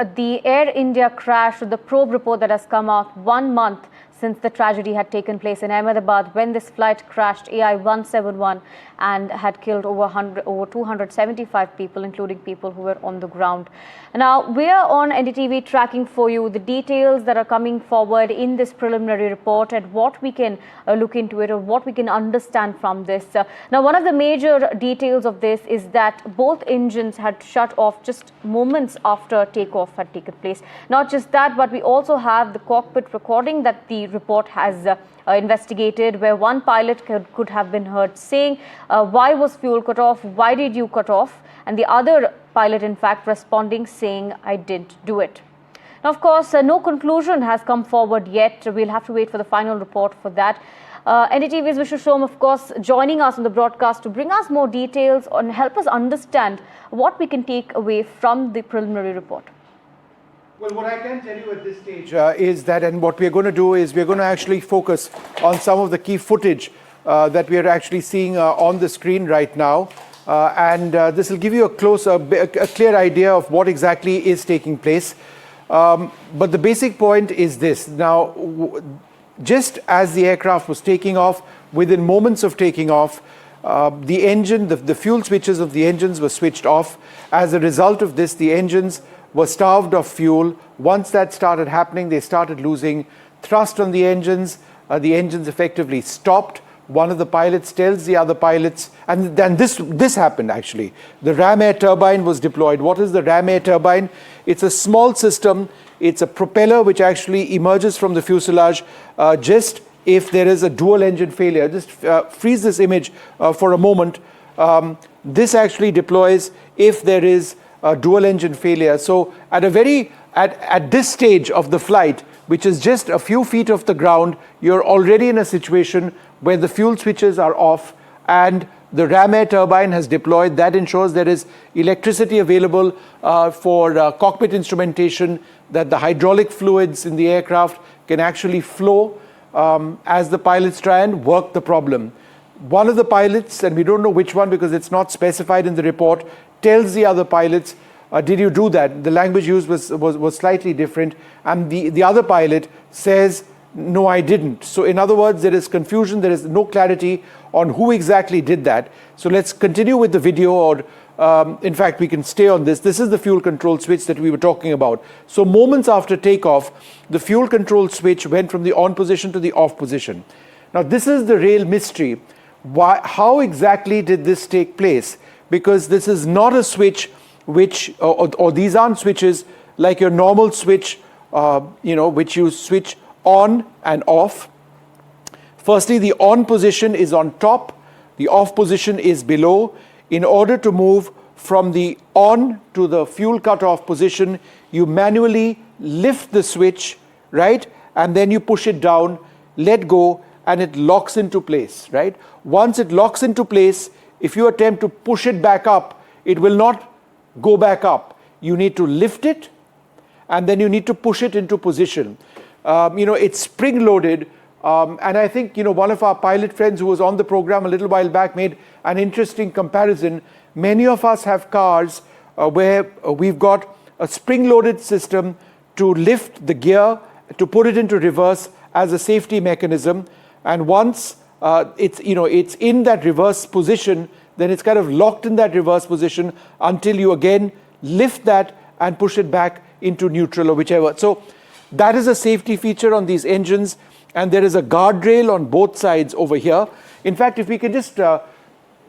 The Air India crash, the probe report that has come out 1 month since the tragedy had taken place in Ahmedabad when this flight crashed AI-171 and had killed over 275 people, including people who were on the ground. Now, we are on NDTV tracking for you the details that are coming forward in this preliminary report and what we can look into it or what we can understand from this. Now, one of the major details of this is that both engines had shut off just moments after takeoff had taken place. Not just that, but we also have the cockpit recording that the report has investigated, where one pilot could have been heard saying, why was fuel cut off? Why did you cut off? And the other pilot, in fact, responding saying, I didn't do it. Now, of course, no conclusion has come forward yet. We'll have to wait for the final report for that. NDTV's Vishnu Som, of course, joining us on the broadcast to bring us more details and help us understand what we can take away from the preliminary report. Well, what I can tell you at this stage is that, and what we're going to do is we're going to actually focus on some of the key footage that we are actually seeing on the screen right now. This will give you a clear idea of what exactly is taking place. But the basic point is this. Now, just as the aircraft was taking off, within moments of taking off, the engine, the fuel switches of the engines were switched off. As a result of this, the engines were starved of fuel. Once that started happening, they started losing thrust on the engines. The engines effectively stopped. One of the pilots tells the other pilots, and then this happened actually. The ram air turbine was deployed. What is the ram air turbine? It's a small system. It's a propeller which actually emerges from the fuselage just if there is a dual engine failure. Just freeze this image for a moment. This actually deploys if there is a dual engine failure. So at this stage of the flight, which is just a few feet off the ground, you're already in a situation where the fuel switches are off and the ram air turbine has deployed. That ensures there is electricity available for cockpit instrumentation, that the hydraulic fluids in the aircraft can actually flow as the pilots try and work the problem. One of the pilots, and we don't know which one because it's not specified in the report, tells the other pilots, did you do that? The language used was slightly different. And the other pilot says, no, I didn't. So in other words, there is confusion. There is no clarity on who exactly did that. So let's continue with the video, or in fact, we can stay on this. This is the fuel control switch that we were talking about. So moments after takeoff, the fuel control switch went from the on position to the off position. Now, this is the real mystery. How exactly did this take place? Because this is not a switch which, or these aren't switches like your normal switch, which you switch on and off. Firstly, the on position is on top, the off position is below. In order to move from the on to the fuel cutoff position, you manually lift the switch, right? And then you push it down, let go, and it locks into place, right? Once it locks into place, if you attempt to push it back up, it will not go back up. You need to lift it, and then you need to push it into position. It's spring-loaded, and I think, one of our pilot friends who was on the program a little while back made an interesting comparison. Many of us have cars where we've got a spring-loaded system to lift the gear, to put it into reverse as a safety mechanism, and once it's in that reverse position, then it's kind of locked in that reverse position until you again lift that and push it back into neutral or whichever. So that is a safety feature on these engines, and there is a guardrail on both sides over here. In fact, if we can just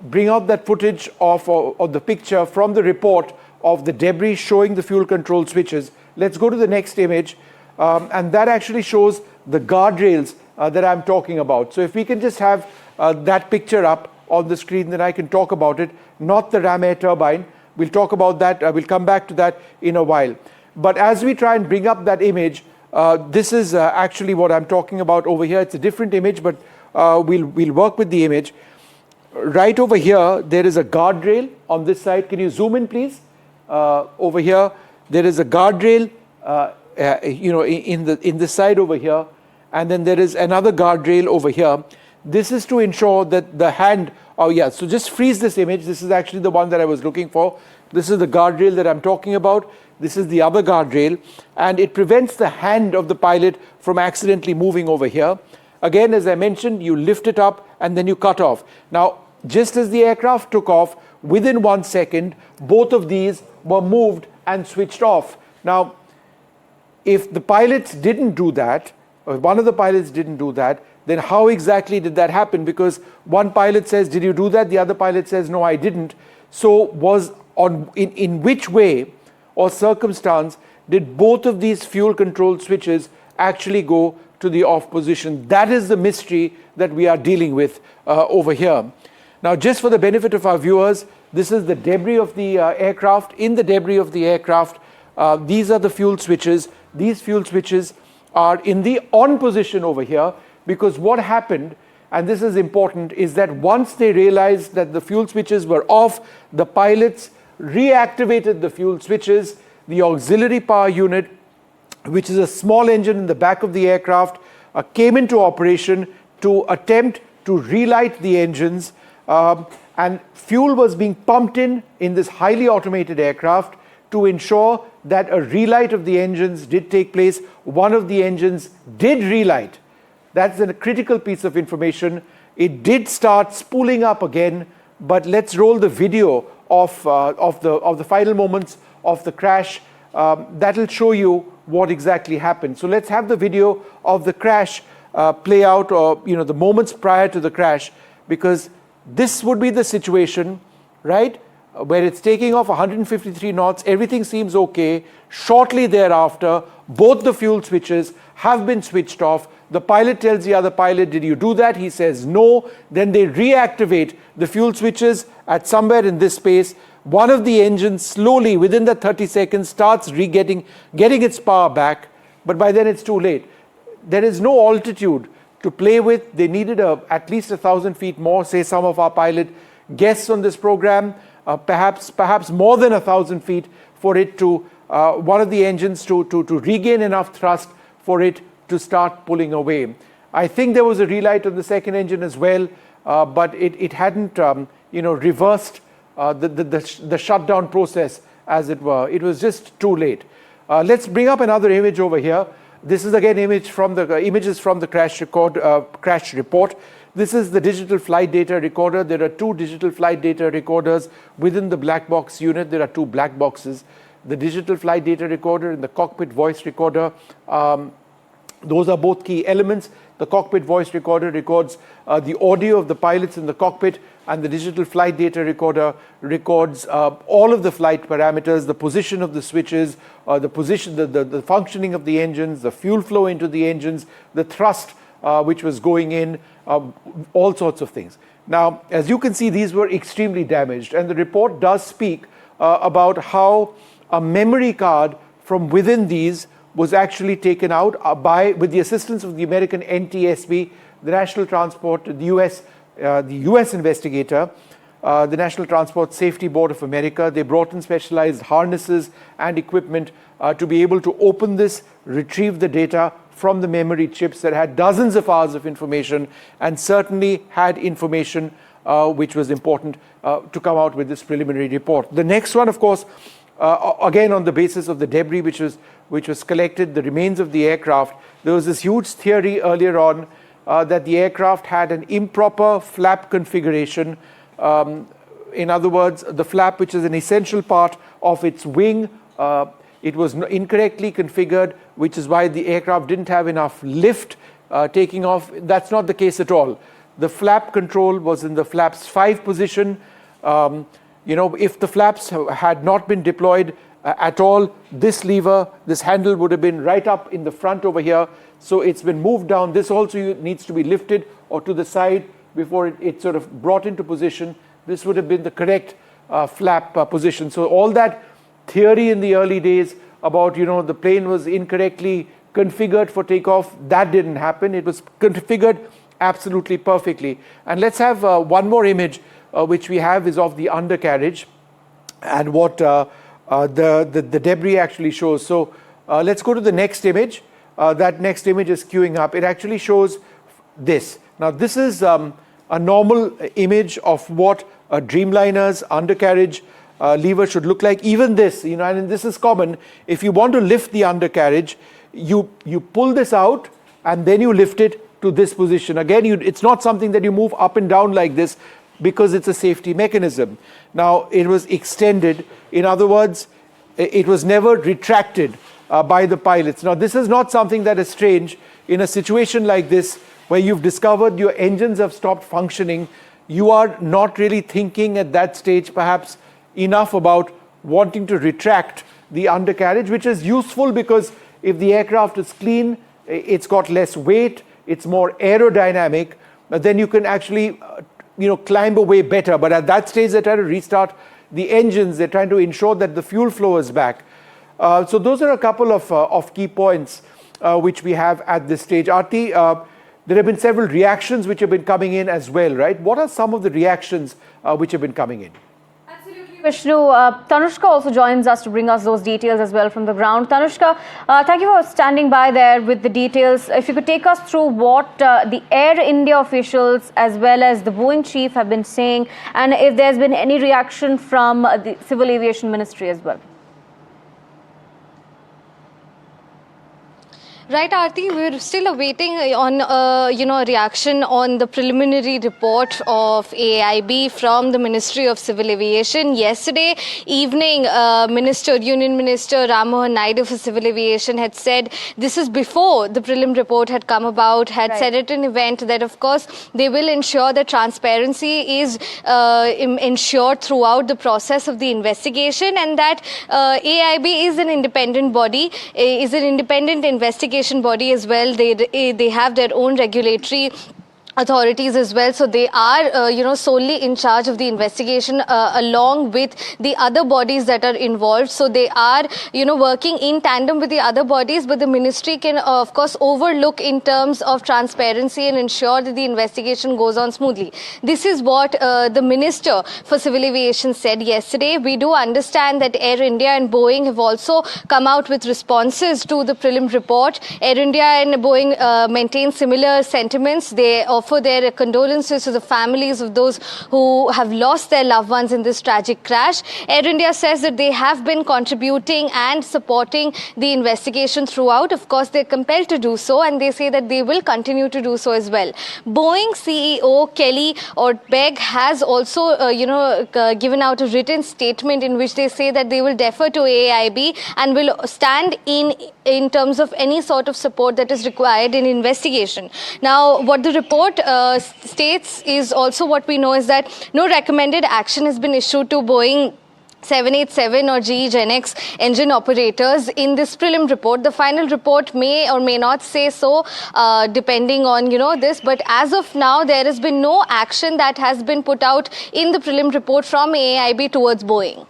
bring out that footage of the picture from the report of the debris showing the fuel control switches. Let's go to the next image, and that actually shows the guardrails that I'm talking about. So if we can just have that picture up on the screen, then I can talk about it, not the ram air turbine. We'll talk about that. We'll come back to that in a while. But as we try and bring up that image, this is actually what I'm talking about over here. It's a different image, but we'll work with the image. Right over here, there is a guardrail on this side. Can you zoom in, please? Over here, there is a guardrail, in this side over here, and then there is another guardrail over here. This is to ensure that the hand, so just freeze this image. This is actually the one that I was looking for. This is the guardrail that I'm talking about. This is the other guardrail, and it prevents the hand of the pilot from accidentally moving over here. Again, as I mentioned, you lift it up and then you cut off. Now, just as the aircraft took off, within 1 second, both of these were moved and switched off. Now, if the pilots didn't do that, or if one of the pilots didn't do that, then how exactly did that happen? Because one pilot says, did you do that? The other pilot says, no, I didn't. So in which way or circumstance did both of these fuel control switches actually go to the off position? That is the mystery that we are dealing with over here. Now, just for the benefit of our viewers, this is the debris of the aircraft. In the debris of the aircraft, these are the fuel switches. These fuel switches are in the on position over here, because what happened, and this is important, is that once they realized that the fuel switches were off, the pilots reactivated the fuel switches. The auxiliary power unit, which is a small engine in the back of the aircraft, came into operation to attempt to relight the engines, and fuel was being pumped in this highly automated aircraft to ensure that a relight of the engines did take place. One of the engines did relight. That's a critical piece of information. It did start spooling up again, but let's roll the video of the final moments of the crash. That'll show you what exactly happened. So let's have the video of the crash play out, or the moments prior to the crash, because this would be the situation, right, where it's taking off 153 knots, everything seems okay. Shortly thereafter, both the fuel switches have been switched off. The pilot tells the other pilot, did you do that? He says no. Then they reactivate the fuel switches at somewhere in this space. One of the engines slowly, within the 30 seconds, starts getting its power back, but by then it's too late. There is no altitude to play with. They needed at least 1,000 feet more, say some of our pilot guests on this program, perhaps more than 1,000 feet for it to, one of the engines to regain enough thrust for it to start pulling away. I think there was a relight on the second engine as well, but it hadn't reversed the shutdown process, as it were. It was just too late. Let's bring up another image over here. This is again images from the crash report. This is the digital flight data recorder. There are two digital flight data recorders within the black box unit. There are two black boxes. The digital flight data recorder and the cockpit voice recorder, those are both key elements. The cockpit voice recorder records the audio of the pilots in the cockpit, and the digital flight data recorder records all of the flight parameters, the position of the switches, the functioning of the engines, the fuel flow into the engines, the thrust which was going in, all sorts of things. Now, as you can see, these were extremely damaged, and the report does speak about how a memory card from within these was actually taken out with the assistance of the American NTSB, the National Transport, the US investigator, the National Transport Safety Board of America. They brought in specialized harnesses and equipment to be able to open this, retrieve the data from the memory chips that had dozens of hours of information, and certainly had information which was important to come out with this preliminary report. The next one, of course, again on the basis of the debris which was collected, the remains of the aircraft. There was this huge theory earlier on that the aircraft had an improper flap configuration. In other words, the flap, which is an essential part of its wing, it was incorrectly configured, which is why the aircraft didn't have enough lift taking off. That's not the case at all. The flap control was in the flaps 5 position. If the flaps had not been deployed at all, this lever, this handle would have been right up in the front over here. So it's been moved down. This also needs to be lifted or to the side before it sort of brought into position. This would have been the correct flap position. So all that theory in the early days about, the plane was incorrectly configured for takeoff, that didn't happen. It was configured absolutely perfectly. And let's have one more image, which we have is of the undercarriage and what the debris actually shows. So let's go to the next image. That next image is queuing up. It actually shows this. Now, this is a normal image of what a Dreamliner's undercarriage lever should look like. Even this, and this is common. If you want to lift the undercarriage, you pull this out and then you lift it to this position. Again, it's not something that you move up and down like this because it's a safety mechanism. Now, it was extended. In other words, it was never retracted by the pilots. Now, this is not something that is strange. In a situation like this, where you've discovered your engines have stopped functioning, you are not really thinking at that stage perhaps enough about wanting to retract the undercarriage, which is useful because if the aircraft is clean, it's got less weight, it's more aerodynamic, then you can actually climb away better. But at that stage, they're trying to restart the engines, they're trying to ensure that the fuel flow is back. So those are a couple of key points which we have at this stage. Aarti, there have been several reactions which have been coming in as well, right? What are some of the reactions which have been coming in? Vishnu, Tanushka also joins us to bring us those details as well from the ground. Tanushka, thank you for standing by there with the details. If you could take us through what the Air India officials as well as the Boeing chief have been saying, and if there's been any reaction from the Civil Aviation Ministry as well. Right, Aarti, we're still awaiting on a reaction on the preliminary report of AAIB from the Ministry of Civil Aviation. Yesterday evening, Union Minister Ram Mohan Naidu for Civil Aviation had said, this is before the prelim report had come about, had said at an event that of course they will ensure that transparency is ensured throughout the process of the investigation, and that AAIB is an independent body, is an independent investigation body as well. They have their own regulatory authorities as well, so they are solely in charge of the investigation along with the other bodies that are involved. So they are working in tandem with the other bodies, but the ministry can of course overlook in terms of transparency and ensure that the investigation goes on smoothly. This is what the Minister for Civil Aviation said yesterday. We do understand that Air India and Boeing have also come out with responses to the prelim report. Air India and Boeing maintain similar sentiments. They offer their condolences to the families of those who have lost their loved ones in this tragic crash. Air India says that they have been contributing and supporting the investigation throughout. Of course, they're compelled to do so, and they say that they will continue to do so as well. Boeing CEO Kelly Ortberg has also, given out a written statement in which they say that they will defer to AAIB and will stand in terms of any sort of support that is required in investigation. Now, what the report states is also what we know is that no recommended action has been issued to Boeing 787 or GE Gen-X engine operators in this prelim report. The final report may or may not say so, depending on this. But as of now, there has been no action that has been put out in the prelim report from AAIB towards Boeing.